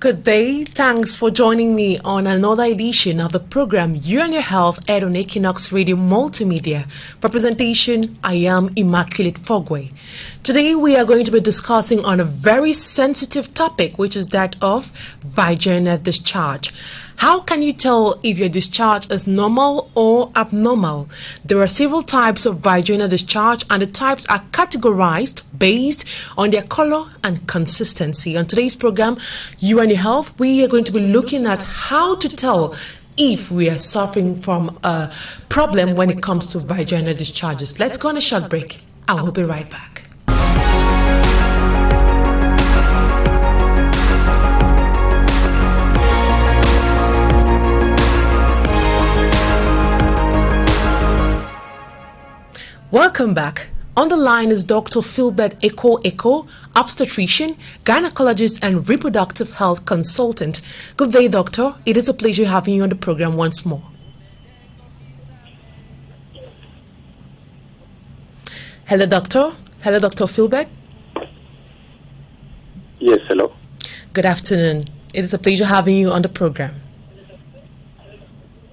Good day. Thanks for joining me on another edition of the program You and Your Health aired on Equinoxe Radio Multimedia. For presentation, I am Immaculate Fogway. Today we are going to be discussing on a very sensitive topic, which is that of vagina discharge. How can you tell if your discharge is normal or abnormal? There are several types of vaginal discharge, and the types are categorized based on their color and consistency. On today's program, You and Your Health, we are going to be looking at how to tell if we are suffering from a problem when it comes to vaginal discharges. Let's go on a short break. I will be right back. Welcome back. On the line is Dr. Philbert Echo, obstetrician, gynecologist, and reproductive health consultant. Good day, doctor. It is a pleasure having you on the program once more. Hello, doctor. Hello, Dr. Philbert. Yes, hello. Good afternoon. It is a pleasure having you on the program.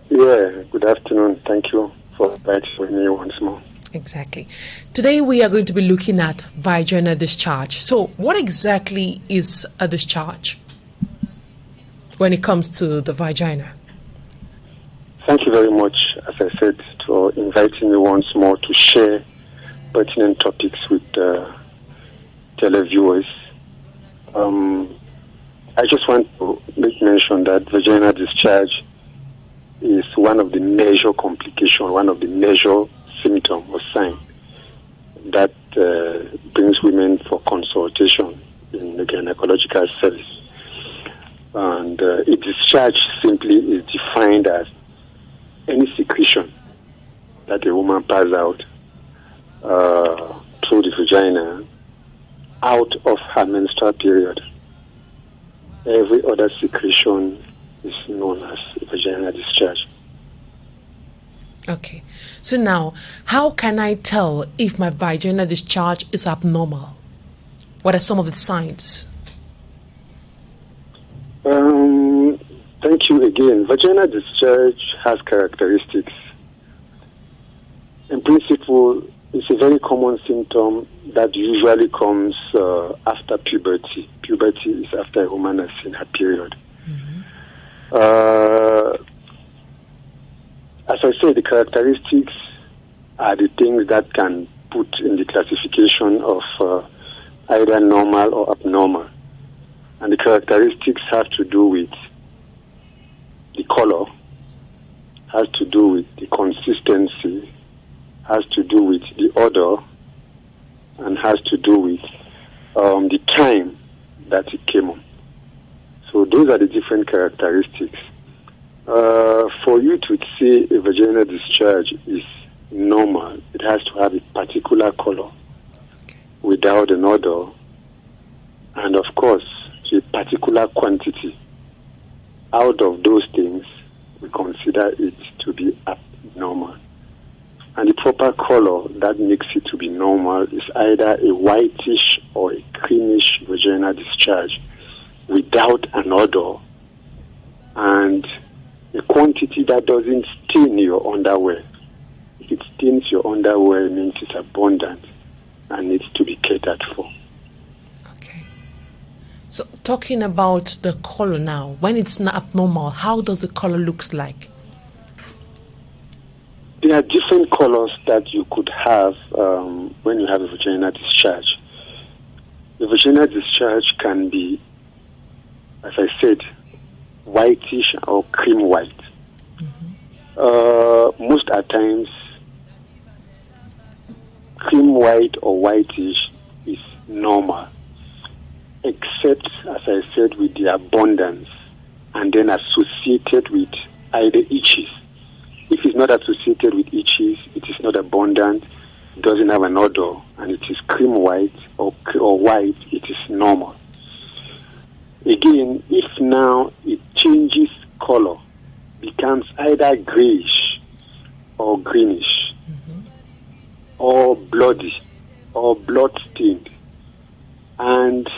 Yeah, good afternoon. Thank you for inviting me once more. Exactly. Today we are going to be looking at vaginal discharge. So what exactly is a discharge when it comes to the vagina? Thank you very much, as I said, for inviting me once more to share pertinent topics with televiewers. I just want to make mention that vaginal discharge is one of the major complications, one of the major symptom or sign that brings women for consultation in the gynecological service. And a discharge simply is defined as any secretion that a woman passes out through the vagina out of her menstrual period. Every other secretion is known as vaginal discharge. Okay. So now, how can I tell if my vaginal discharge is abnormal? What are some of the signs? Thank you again. Vaginal discharge has characteristics. In principle, it's a very common symptom that usually comes after puberty. Puberty is after a woman has seen her period. As I said, the characteristics are the things that can put in the classification of either normal or abnormal. And the characteristics have to do with the color, has to do with the consistency, has to do with the odor, and has to do with the time that it came on. So those are the different characteristics. For you to say a vaginal discharge is normal, it has to have a particular color without an odor, and of course, a particular quantity. Out of those things, we consider it to be abnormal. And the proper color that makes it to be normal is either a whitish or a creamish vaginal discharge without an odor, and a quantity that doesn't stain your underwear. If it stains your underwear, it means it's abundant and needs to be catered for. Okay. So talking about the color now, when it's not abnormal, how does the color look like? There are different colors that you could have when you have a vaginal discharge. The vaginal discharge can be, as I said, whitish or cream white. Most at times, cream white or whitish is normal, except, as I said, with the abundance and then associated with either itches. If it's not associated with itches, it is not abundant, it doesn't have an odor, and it is cream white or white, it is normal. Again, if now it changes color, becomes either grayish or greenish, or bloody or blood stained, and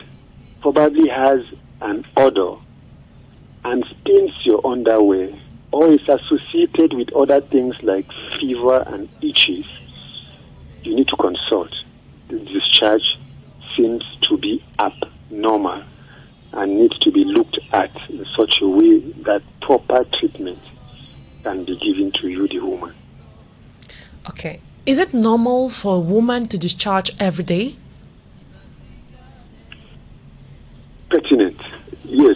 probably has an odor and stains your underwear, or is associated with other things like fever and itches, you need to consult. The discharge seems to be abnormal and needs to be looked at in such a way that proper treatment can be given to you, the woman. Okay. Is it normal for a woman to discharge every day? Pertinent. Yes,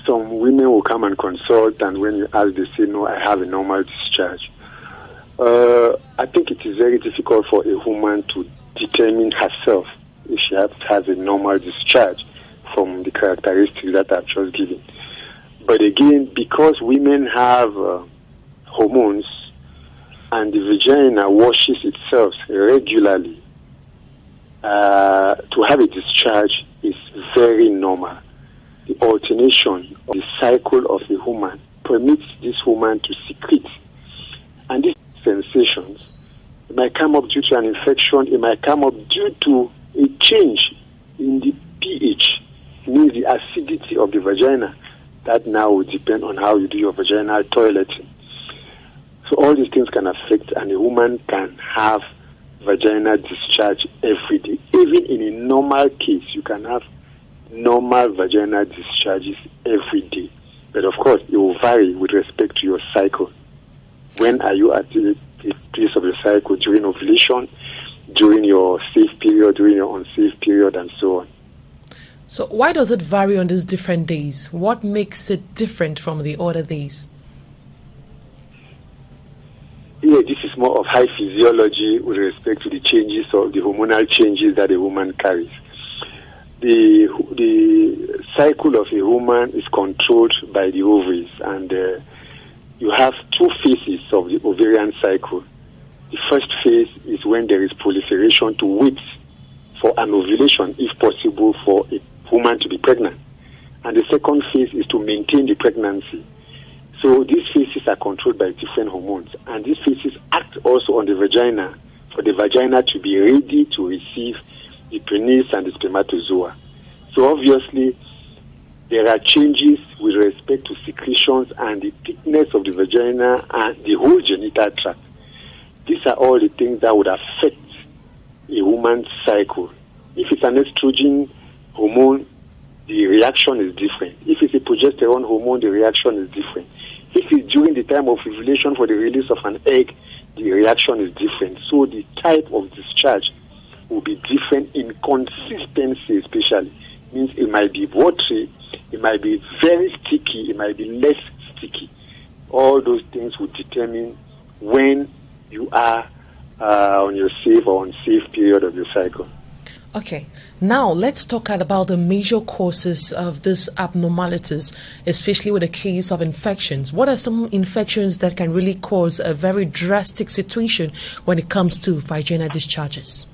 some women will come and consult, and when you ask, they say, no, I have a normal discharge. I think it is very difficult for a woman to determine herself if she has a normal discharge from the characteristics that I've just given. But again, because women have hormones and the vagina washes itself regularly, to have a discharge is very normal. The alternation of the cycle of the woman permits this woman to secrete. And these sensations, it might come up due to an infection, it might come up due to a change in the pH, means the acidity of the vagina. That now will depend on how you do your vaginal toileting. So all these things can affect, and a woman can have vaginal discharge every day. Even in a normal case, you can have normal vaginal discharges every day. But of course, it will vary with respect to your cycle. When are you at the place of the cycle? During ovulation, during your safe period, during your unsafe period, and so on. So why does it vary on these different days? What makes it different from the other days? Yeah, this is more of high physiology with respect to the changes or the hormonal changes that a woman carries. The cycle of a woman is controlled by the ovaries, and you have two phases of the ovarian cycle. The first phase is when there is proliferation to wait for an ovulation, if possible, for a woman to be pregnant. And the second phase is to maintain the pregnancy. So these phases are controlled by different hormones, and these phases act also on the vagina for the vagina to be ready to receive the penis and the spermatozoa. So obviously, there are changes with respect to secretions and the thickness of the vagina and the whole genital tract. These are all the things that would affect a woman's cycle. If it's an estrogen hormone, the reaction is different. If it's a progesterone hormone, the reaction is different. If it's during the time of ovulation for the release of an egg, the reaction is different. So the type of discharge will be different in consistency, especially. Means it might be watery, it might be very sticky, it might be less sticky. All those things will determine when you are on your safe or unsafe period of your cycle. Okay, now let's talk about the major causes of these abnormalities, especially with the case of infections. What are some infections that can really cause a very drastic situation when it comes to vaginal discharges?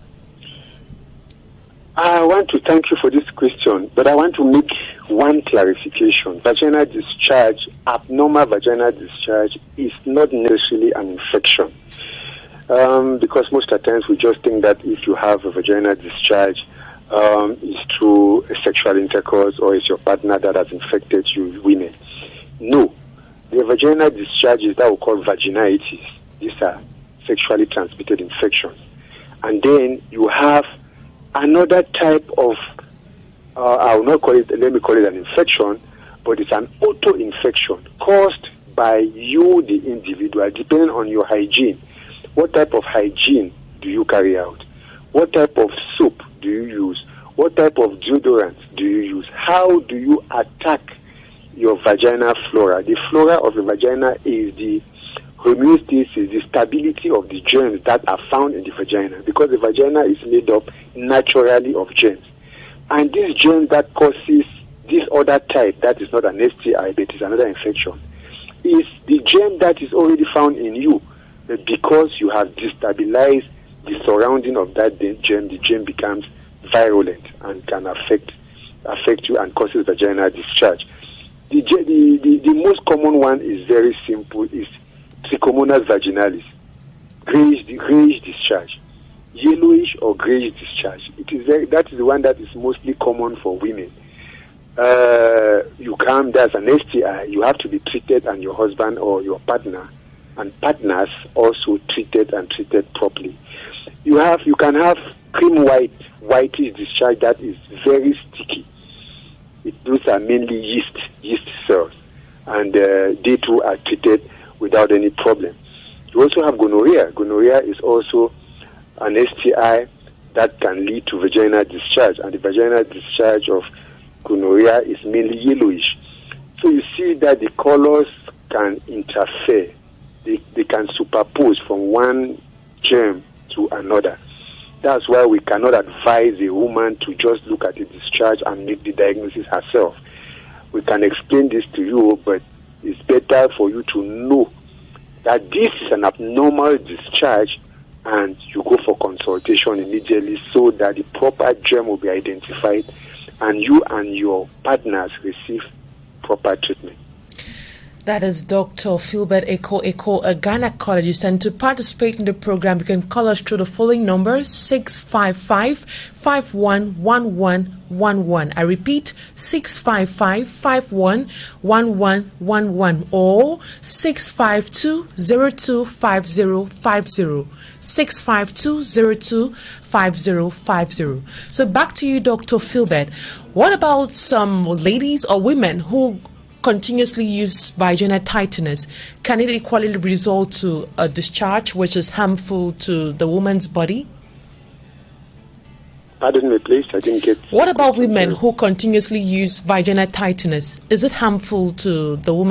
I want to thank you for this question, but I want to make one clarification. Vaginal discharge, abnormal vaginal discharge, is not necessarily an infection. Because most of the times we just think that if you have a vaginal discharge, it's through a sexual intercourse or it's your partner that has infected you, women. No. The vaginal discharges that we call vaginitis, these are sexually transmitted infections. And then you have another type of, I will not call it, let me call it an infection, but it's an auto-infection caused by you, the individual, depending on your hygiene. What type of hygiene do you carry out? What type of soap do you use? What type of deodorant do you use? How do you attack your vaginal flora? The flora of the vagina is the homeostasis, the stability of the germs that are found in the vagina, because the vagina is made up naturally of germs. And this germ that causes this other type, that is not an STI, but is another infection, is the germ that is already found in you. But because you have destabilized the surrounding of that germ, the germ becomes virulent and can affect you and causes vaginal discharge. The most common one is very simple, is Trichomonas vaginalis, grayish discharge, yellowish or grayish discharge. That is the one that is mostly common for women. you come, there's an STI, you have to be treated, and your husband or your partner and partners also treated and treated properly. You can have cream whitish discharge that is very sticky. Those are mainly yeast cells, and they too are treated without any problem. You also have gonorrhea. Gonorrhea is also an STI that can lead to vaginal discharge, and the vaginal discharge of gonorrhea is mainly yellowish. So you see that the colors can interfere. They can superpose from one germ to another. That's why we cannot advise a woman to just look at the discharge and make the diagnosis herself. We can explain this to you, but it's better for you to know that this is an abnormal discharge, and you go for consultation immediately so that the proper germ will be identified and you and your partners receive proper treatment. That is Dr. Philbert Eko, a gynecologist. And to participate in the program, you can call us through the following numbers: 655-511111. I repeat, 655-511111 or 652-025050. 652-025050. So back to you, Dr. Philbert. What about some ladies or women who continuously use vaginal tightness? Can it equally result to a discharge which is harmful to the woman's body? Pardon me, please. I didn't get. What about women who continuously use vaginal tightness? Is it harmful to the woman?